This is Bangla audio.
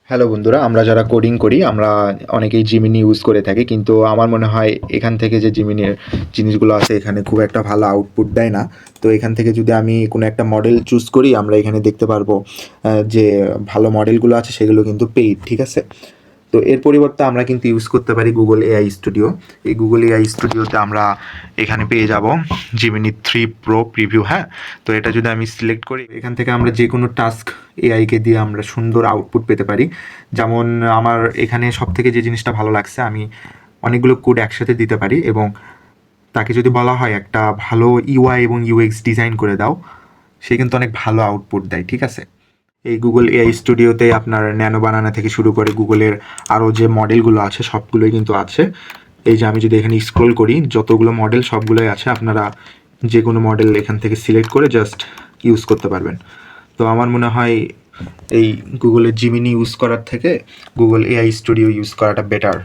হ্যালো বন্ধুরা, আমরা যারা কোডিং করি আমরা অনেকেই জিমিনি ইউজ করে থাকি, কিন্তু আমার মনে হয় এখান থেকে যে জিমিনির জিনিসগুলো আছে এখানে খুব একটা ভালো আউটপুট দেয় না। তো এখান থেকে যদি আমি কোনো একটা মডেল চুজ করি, আমরা এখানে দেখতে পারবো যে ভালো মডেলগুলো আছে সেগুলো কিন্তু পেইড, ঠিক আছে। তো এর পরিবর্তে আমরা কিন্তু ইউজ করতে পারি গুগল এআই স্টুডিও। এই গুগল এআই স্টুডিওতে আমরা এখানে পেয়ে যাব জিমিনি 3 প্রো প্রিভিউ। হ্যাঁ, তো এটা যদি আমি সিলেক্ট করি, এখান থেকে আমরা যে কোনো টাস্ক এআইকে দিয়ে আমরা সুন্দর আউটপুট পেতে পারি। যেমন আমার এখানে সব থেকে যে জিনিসটা ভালো লাগছে, আমি অনেকগুলো কোড একসাথে দিতে পারি এবং তাকে যদি বলা হয় একটা ভালো ইউআই এবং ইউএক্স ডিজাইন করে দাও, সে কিন্তু অনেক ভালো আউটপুট দেয়, ঠিক আছে। এই গুগল এআই স্টুডিওতে আপনার ন্যানো বানানা থেকে শুরু করে গুগলের আরও যে মডেলগুলো আছে সবগুলোই কিন্তু আছে। এই যে আমি যদি এখানে স্ক্রল করি, যতগুলো মডেল সবগুলোই আছে। আপনারা যে কোনো মডেল এখান থেকে সিলেক্ট করে জাস্ট ইউজ করতে পারবেন। তো আমার মনে হয় এই গুগলের জিমিনি ইউজ করার থেকে গুগল এআই স্টুডিও ইউজ করাটা বেটার।